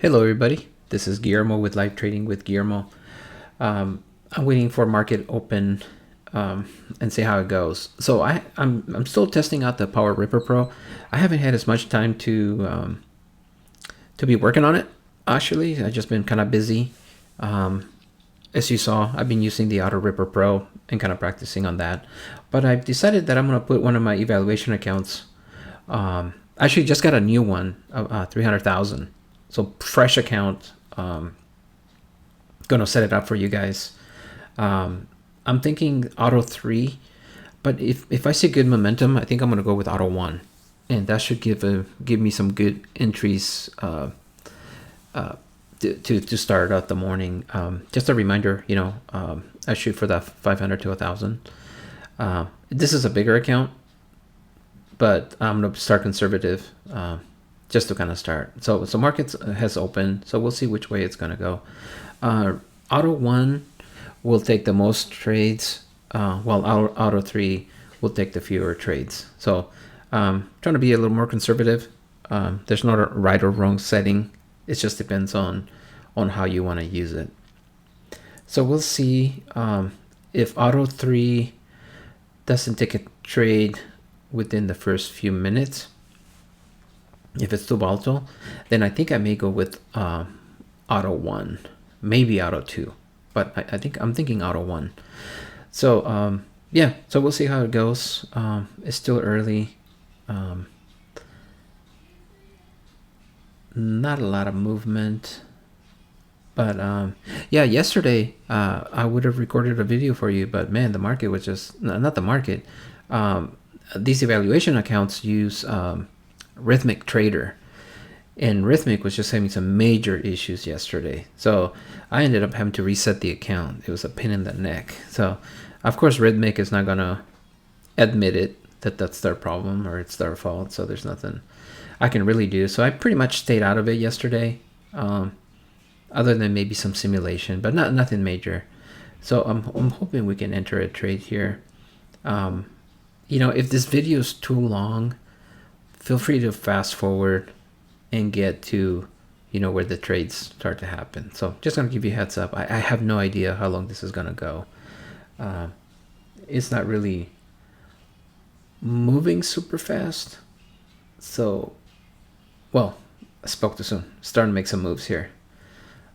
Hello, everybody. This is Guillermo with Live Trading with Guillermo. I'm waiting for market open and see how it goes. So I'm still testing out the PowerRipper Pro. I haven't had as much time to be working on it. Actually, I've just been kind of busy. As you saw, I've been using the AutoRipper Pro and kind of practicing on that. But I've decided that I'm going to put one of my evaluation accounts. Actually, just got a new one, 300,000. So fresh account. Gonna set it up for you guys. I'm thinking auto 3, but if I see good momentum, I think I'm gonna go with auto 1, and that should give me some good entries to start out the morning. Just a reminder, I shoot for that 500 to 1,000. This is a bigger account, but I'm gonna start conservative. Just to kind of start. So markets has opened, so we'll see which way it's going to go. Auto 1 will take the most trades, while auto 3 will take the fewer trades. So trying to be a little more conservative. There's not a right or wrong setting. It just depends on how you want to use it. So we'll see if auto 3 doesn't take a trade within the first few minutes. If it's too volatile, then I think I may go with auto 1, maybe auto 2, but I'm thinking auto 1. So yeah, so we'll see how it goes. It's still early. Not a lot of movement, but yeah, yesterday I would have recorded a video for you, but man, the market was just not the market. These evaluation accounts use Rhythmic Trader, and Rhythmic was just having some major issues yesterday, so I ended up having to reset the account. It was a pain in the neck. So of course Rhythmic is not gonna admit it, that that's their problem or it's their fault, so there's nothing I can really do. So I pretty much stayed out of it yesterday, other than maybe some simulation, but nothing major. So I'm hoping we can enter a trade here. If this video is too long, feel free to fast forward and get to where the trades start to happen. So just gonna give you a heads up. I have no idea how long this is gonna go. It's not really moving super fast, so I spoke too soon. Starting to make some moves here,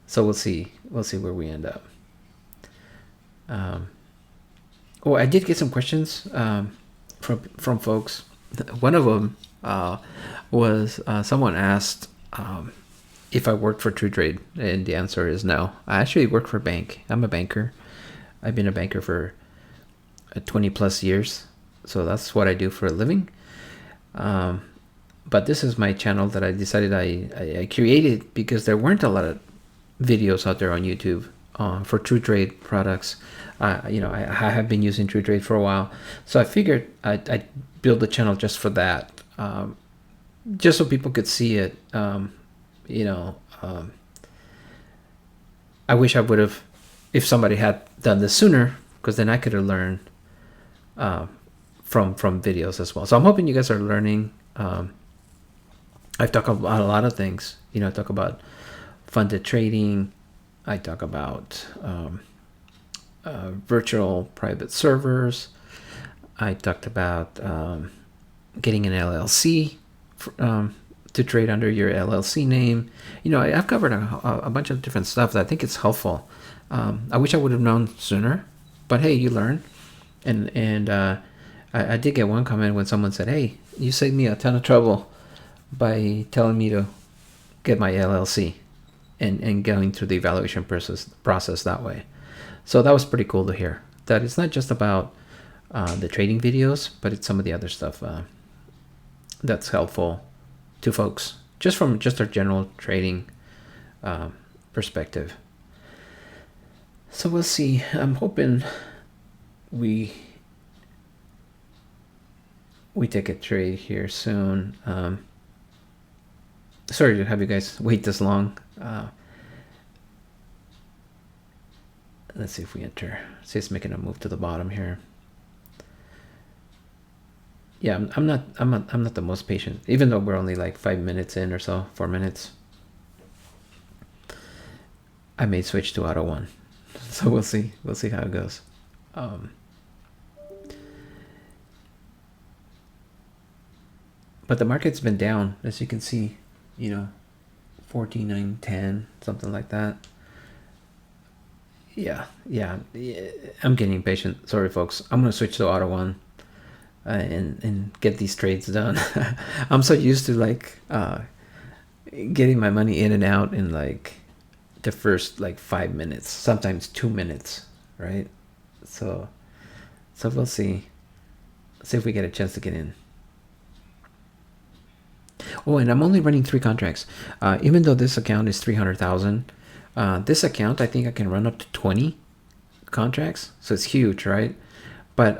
so we'll see where we end up. I did get some questions from folks. One of them was someone asked if I worked for TrueTrade, and the answer is no. I actually work for a bank. I'm a banker. I've been a banker for 20 plus years, so that's what I do for a living. But this is my channel that I decided I created because there weren't a lot of videos out there on YouTube for TrueTrade products. I have been using TrueTrade for a while, so I figured I'd build a channel just for that, just so people could see it. I wish I would have, if somebody had done this sooner, because then I could have learned from videos as well. So I'm hoping you guys are learning. I've talked about a lot of things. I talk about funded trading. I talk about virtual private servers. I talked about getting an LLC to trade under your LLC name. I've covered a bunch of different stuff that I think it's helpful. I wish I would have known sooner, but hey, you learn. And I did get one comment when someone said, "Hey, you saved me a ton of trouble by telling me to get my LLC and going through the evaluation process that way." So that was pretty cool to hear. That it's not just about the trading videos, but it's some of the other stuff that's helpful to folks, just from just our general trading perspective. So we'll see. I'm hoping we take a trade here soon. Sorry to have you guys wait this long. Let's see if we enter. See, it's making a move to the bottom here. Yeah, I'm not the most patient, even though we're only like 5 minutes in or so, 4 minutes. I may switch to auto one. So we'll see how it goes. But the market's been down, as you can see, 14, 9, 10, something like that. Yeah, I'm getting impatient. Sorry, folks. I'm gonna switch to auto one and get these trades done. I'm so used to like getting my money in and out in like the first like 5 minutes, sometimes 2 minutes, right? So we'll see if we get a chance to get in. Oh, and I'm only running 3 contracts. Even though this account is 300,000, this account I think I can run up to 20 contracts, so it's huge, right? But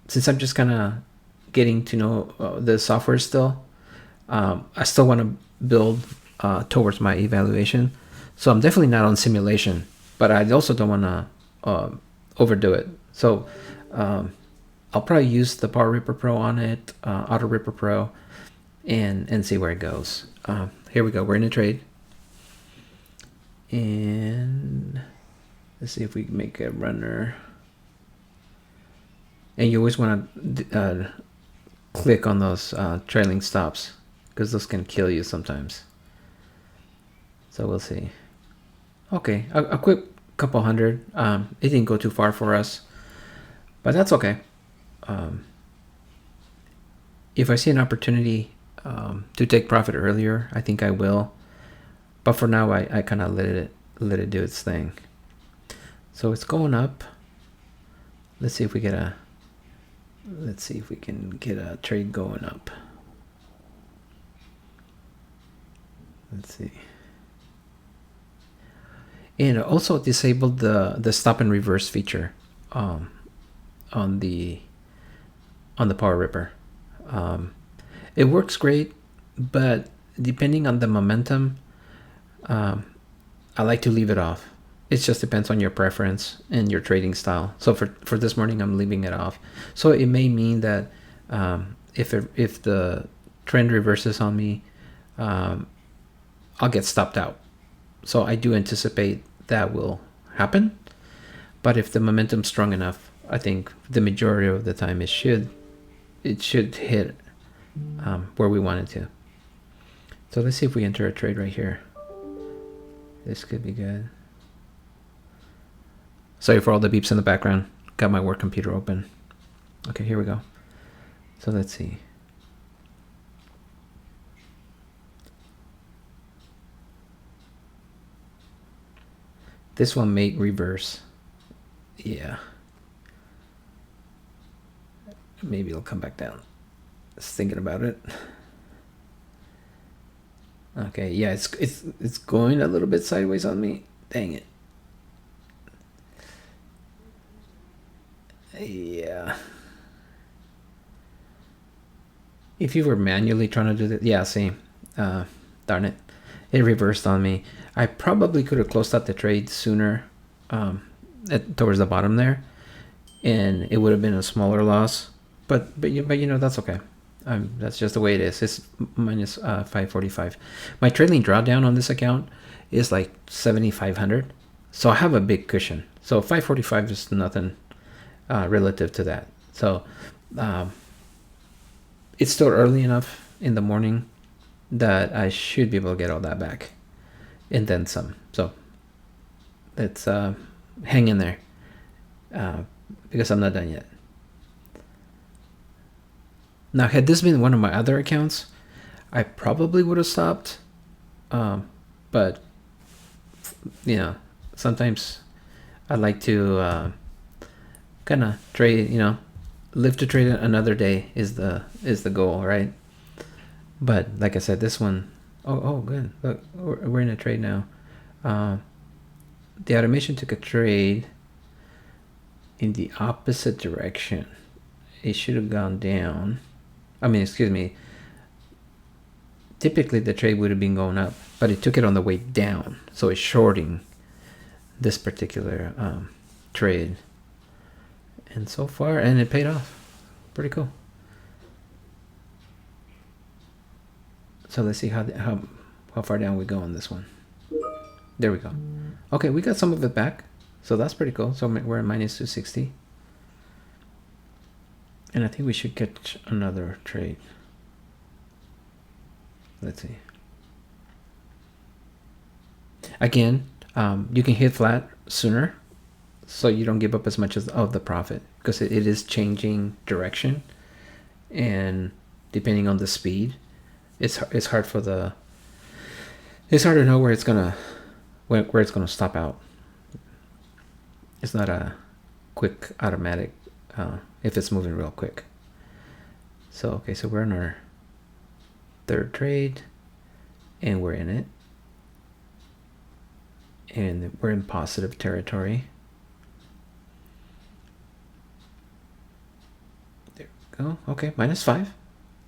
since I'm just kind of getting to know the software still, I still want to build towards my evaluation. So I'm definitely not on simulation, but I also don't want to overdo it. So I'll probably use the PowerRipper Pro on it, AutoRipper Pro, and see where it goes. Here we go. We're in a trade. And let's see if we can make a runner. And you always want to click on those trailing stops, because those can kill you sometimes. So we'll see. Okay, a quick couple hundred. It didn't go too far for us, but that's okay. If I see an opportunity to take profit earlier, I think I will. But for now, I kind of let it do its thing. So it's going up. Let's see if we get a. Let's see if we can get a trade going up. Let's see. And also disabled the stop and reverse feature on the PowerRipper. It works great, but depending on the momentum, I like to leave it off. It just depends on your preference and your trading style. So for this morning, I'm leaving it off. So it may mean that if the trend reverses on me, I'll get stopped out. So I do anticipate that will happen. But if the momentum's strong enough, I think the majority of the time it should hit where we want it to. So let's see if we enter a trade right here. This could be good. Sorry for all the beeps in the background. Got my work computer open. Okay, here we go. So let's see. This one may reverse. Yeah. Maybe it'll come back down. Just thinking about it. Okay, yeah, it's going a little bit sideways on me. Dang it. Yeah. If you were manually trying to do that, yeah, see, darn it, it reversed on me. I probably could have closed out the trade sooner, towards the bottom there, and it would have been a smaller loss. But that's okay. That's just the way it is. It's minus 545. My trailing drawdown on this account is like 7,500, so I have a big cushion. So 545 is nothing relative to that. So it's still early enough in the morning that I should be able to get all that back and then some. So let's hang in there because I'm not done yet. Now, had this been one of my other accounts, I probably would have stopped. But sometimes I like to kind of trade, live to trade another day is the goal, right? But like I said, this one, oh good. Look, we're in a trade now. The automation took a trade in the opposite direction. It should have gone down. Excuse me. Typically the trade would have been going up, but it took it on the way down. So it's shorting this particular trade. And so far, and it paid off. Pretty cool. So let's see how far down we go on this one. There we go. Okay, we got some of it back. So that's pretty cool. So we're at minus 260. And I think we should catch another trade. Let's see. Again, you can hit flat sooner, so you don't give up as much of the profit, because it is changing direction, and depending on the speed, it's hard for the it's hard to know where it's gonna stop out. It's not a quick automatic if it's moving real quick. So okay, so we're in our third trade, and we're in it, and we're in positive territory. There we go. Okay, minus 5.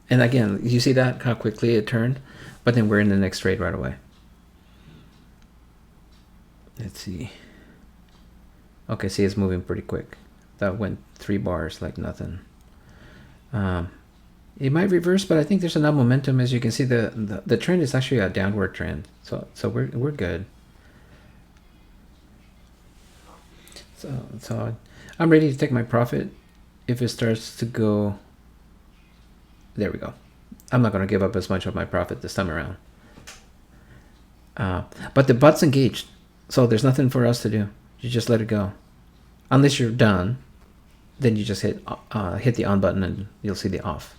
And again, you see that how quickly it turned, but then we're in the next trade right away. Let's see. Okay, see, it's moving pretty quick. That went 3 bars like nothing. It might reverse, but I think there's enough momentum. As you can see, the trend is actually a downward trend. So we're good. So I'm ready to take my profit if it starts to go. There we go. I'm not going to give up as much of my profit this time around. But the bot's engaged, so there's nothing for us to do. You just let it go. Unless you're done, then you just hit the on button and you'll see the off.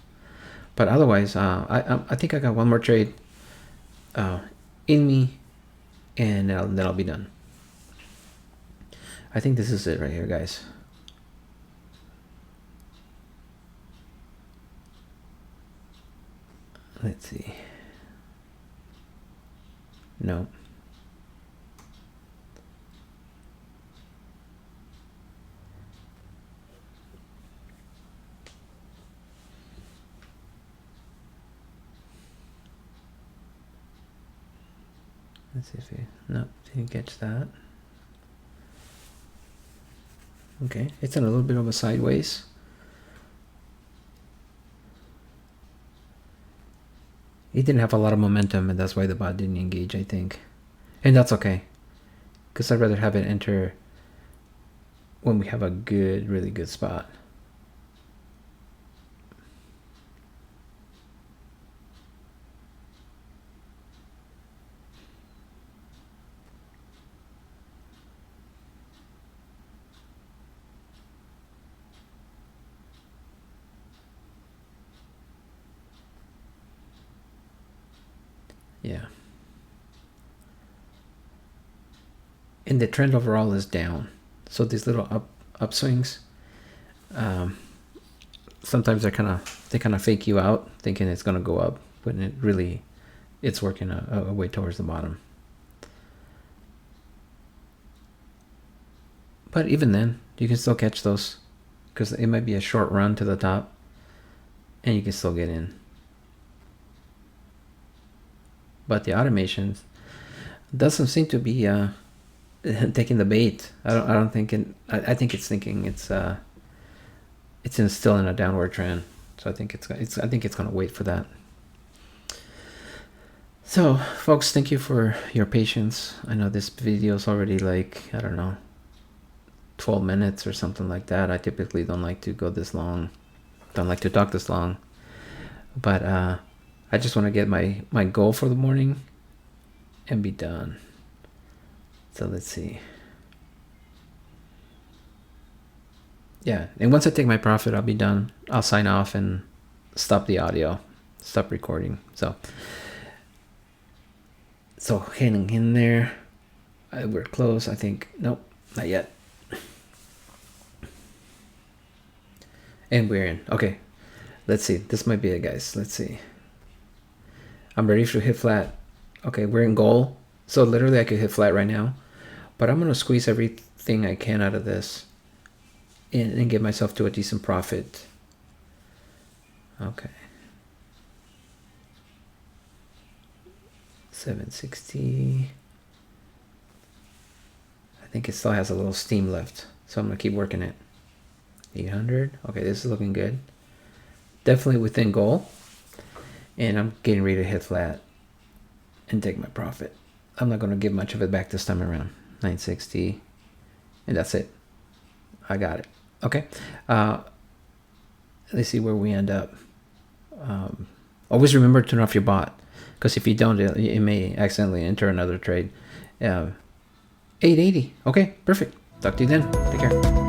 But otherwise, I think I got one more trade in me, and then I'll be done. I think this is it right here, guys. Let's see. No. Let's see if we, no, didn't catch that. Okay, it's in a little bit of a sideways. It didn't have a lot of momentum, and that's why the bot didn't engage, I think. And that's okay, because I'd rather have it enter when we have a good, really good spot. Yeah. And the trend overall is down. So these little upswings, sometimes they kind of fake you out, thinking it's gonna go up, when it really, it's working a way towards the bottom. But even then, you can still catch those, because it might be a short run to the top, and you can still get in. But the automation doesn't seem to be taking the bait. I don't think it. I think it's thinking it's still in a downward trend. So I think it's gonna wait for that. So folks, thank you for your patience. I know this video is already like, I don't know, 12 minutes or something like that. I typically don't like to go this long. Don't like to talk this long. But I just want to get my goal for the morning and be done. So let's see. Yeah, and once I take my profit, I'll be done. I'll sign off and stop the audio, stop recording. So hanging in there. We're close, I think. Nope, not yet. And we're in. Okay, let's see. This might be it, guys. Let's see. I'm ready to hit flat. Okay, we're in goal. So literally I could hit flat right now. But I'm going to squeeze everything I can out of this and get myself to a decent profit. Okay. 760. I think it still has a little steam left. So I'm going to keep working it. 800. Okay, this is looking good. Definitely within goal. And I'm getting ready to hit flat and take my profit. I'm not going to give much of it back this time around. 960, and that's it. I got it. Okay. Let's see where we end up. Always remember to turn off your bot, because if you don't, it may accidentally enter another trade. 880. Okay, perfect. Talk to you then. Take care.